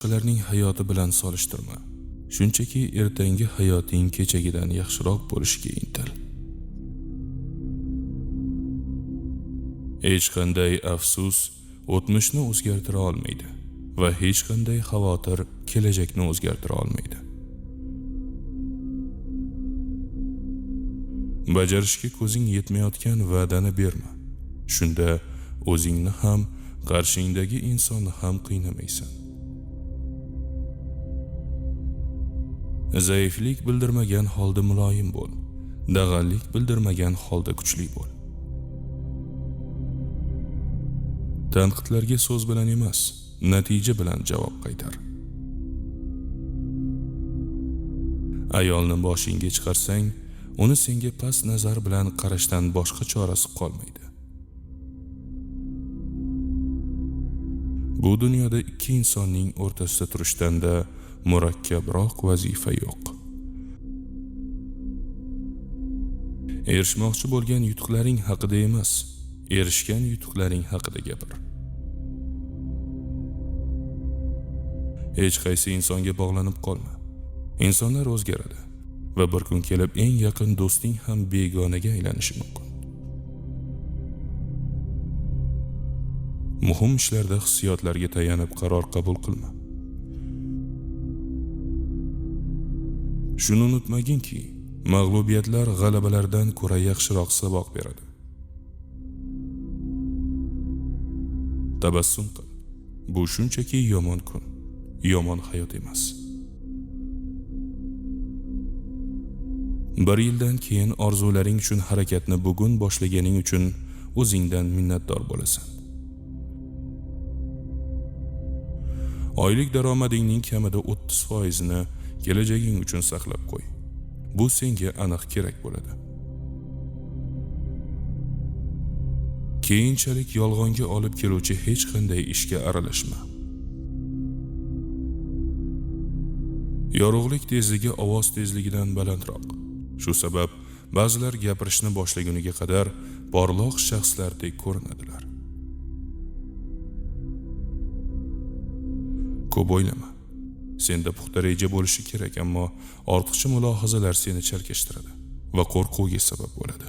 boshqalarning hayoti bilan solishtirma. Shunchaki ertangi hayoting kechagidan yaxshiroq bo'lishiga intil. Hech qanday afsus o'tmishni o'zgartira olmaydi va hech qanday xavotir kelajakni o'zgartira olmaydi. Bajarishga ko'zing yetmayotgan va'dani berma. Shunda o'zingni ham, qarshingdagi insonni ham qiynamaysan. Zaiflik bildirmagan holda muloyim bo'l. Dag'allik bildirmagan holda kuchli bo'l. Tanqidlarga so'z bilan emas, natija bilan javob qaytar. Ayolni boshingga chiqarsang, uni senga past nazar bilan qarashdan boshqa chorasi qolmaydi. Bu dunyoda ikki insonning o'rtasida turishdan-da murakkabroq vazifa yo'q. Erishmoqchi bo'lgan yutuqlaring haqida emas, erishgan yutuqlaring haqida gapir. Hech qaysi insonga bog'lanib qolma. Insonlar o'zgaradi va bir kun kelib eng yaqin do'sting ham begonaga aylanishi mumkin. Muhim ishlarda hissiyotlarga tayanib qaror qabul qilma. Shuni unutmaginki, mag'lubiyatlar g'alabalardan ko'ra yaxshiroq saboq beradi. Tabassum qil. Bu shunchaki yomon kun, yomon hayot emas. Bir yildan keyin orzularing uchun harakatni bugun boshlaganing uchun o'zingdan minnatdor bo'lasan. Oylik daromadingning kamida 30%ni kelajaging uchun saqlab qo'y. Bu senga aniq kerak bo'ladi. Keyinchalik yolg'onga olib keluvchi hech qanday ishga aralashma. Yorug'lik tezligi ovoz tezligidan balandroq. Shu sabab ba'zilar gapirishni boshlaguniga qadar porloq shaxslardek ko'rinadilar. Ko'p o'ylama. Senda puxta reja bo'lishi kerak, ammo ortiqcha mulohazalar seni chalkashtiradi va qo'rquvga sabab bo'ladi.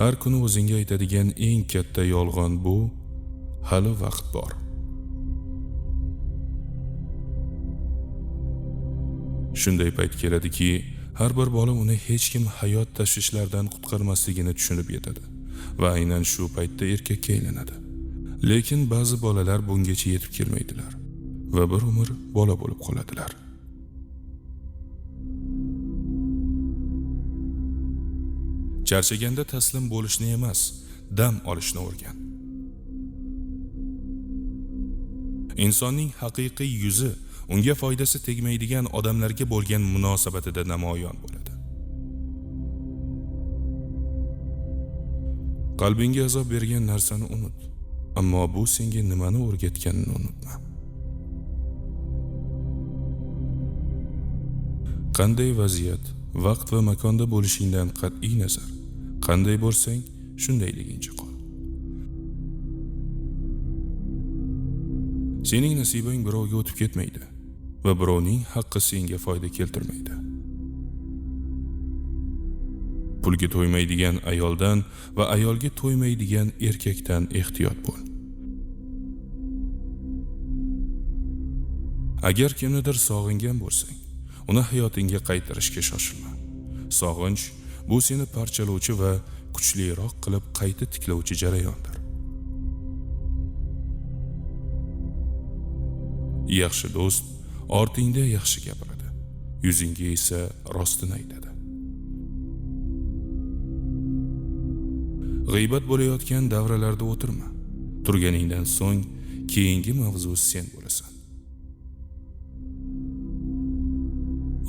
Har kuni o'zingga aytadigan eng katta yolg'on bu: hali vaqt bor. Shunday payt keladiki, har bir bola uni hech kim hayot tashvishlaridan qutqarmasligini tushunib yetadi va aynan shu paytda erkakka aylanadi. Lekin ba'zi bolalar bungacha yetib kelmaydilar va bir umr bola bo'lib qoladilar. Charchaganda taslim bo'lishni emas, dam olishni o'rgan. Insonning haqiqiy yuzi unga foydasi tegmaydigan odamlarga bo'lgan munosabatida namoyon bo'ladi. Qalbingga azob bergan narsani unut, ammo bu senga nimani o'rgatganini unutma. Qanday vaziyat, vaqt va makonda bo'lishingdan qat'iy nazar, qanday bo'lsang, shundayligincha qol. Sening nasibang birovga o'tib ketmaydi va birovning haqqi senga foyda keltirmaydi. Pulga to'ymaydigan ayoldan va ayolga to'ymaydigan erkakdan ehtiyot bo'l. Agar kimnidir sog'ingan bo'lsang, uni hayotingga qaytarishga shoshilma. Sog'inch bu seni parchalovchi va kuchliroq qilib qayta tiklovchi jarayondir. Yaxshi do'st ortingda yaxshi gapiradi, yuzingga esa rostini aytadi. G'iybat bo'layotgan davralarda o'tirma. Turganingdan so'ng keyingi mavzu sen bo'lasan.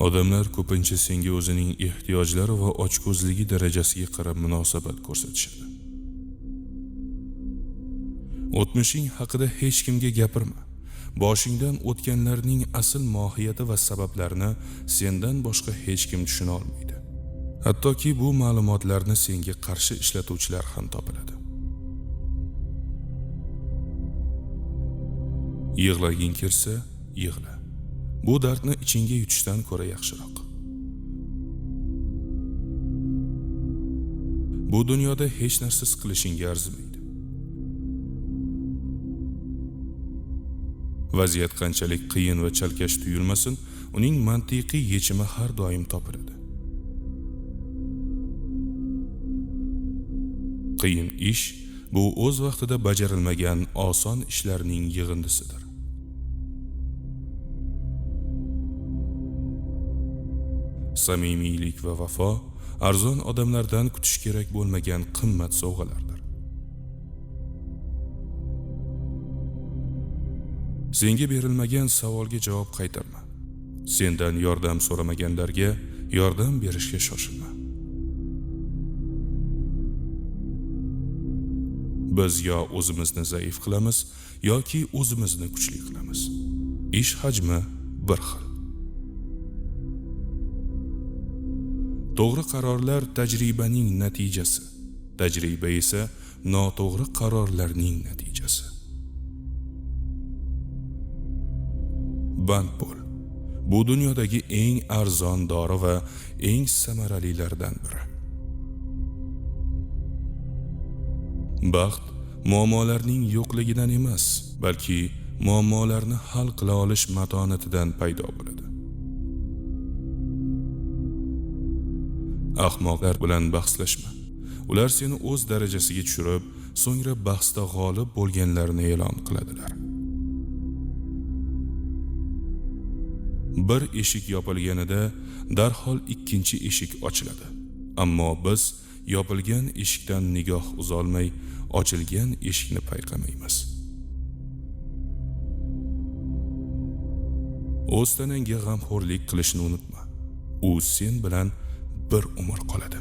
Odamlar ko'pincha senga o'zining ehtiyojlari va ochko'zligi darajasiga qarab munosabat ko'rsatishadi. O'tmishing haqida hech kimga gapirma. Boshingdan o'tganlarning asl mohiyati va sabablarini sendan boshqa hech kim tushuna olmaydi. Hattoki bu ma'lumotlarni senga qarshi ishlatuvchilar ham topiladi. Yig'laging kelsa, yig'la. Bu dardni ichingga yutishdan ko'ra yaxshiroq. Bu dunyoda hech narsa qilishingga arzimaydi. Vaziyat qanchalik qiyin va chalkash tuyulmasin, uning mantiqiy yechimi har doim topiladi. Qiyin ish bu o'z vaqtida bajarilmagan oson ishlarning yig'indisidir. Samimiylik va vafo arzon odamlardan kutish kerak bo'lmagan qimmat sovg'alardir. Senga berilmagan savolga javob qaytarma. Sendan yordam so'ramaganlarga yordam berishga shoshilma. Biz yo o'zimizni zaif qilamiz, yoki o'zimizni kuchli qilamiz. Ish hajmi bir xil. To'g'ri qarorlar tajribaning natijasi, tajriba esa noto'g'ri qarorlarning natijasi. Band bo'l. Bu dunyodagi eng arzon dori va eng samaralilardan biri. Baxt muammolarning yo'qligidan emas, balki muammolarni hal qila olish matonatidan paydo bo'ladi. Ahmoqlar bilan bahslashma. Ular seni o'z darajasiga tushirib, so'ngra bahsda g'olib bo'lganlarni e'lon qiladilar. Bir eshik yopilganida darhol ikkinchi eshik ochiladi. Ammo biz yopilgan eshikdan nigoh uzolmay, ochilgan eshikni payqamaymiz. O'z tanangga g'amxo'rlik qilishni unutma. U sen bilan bir umr qoladi.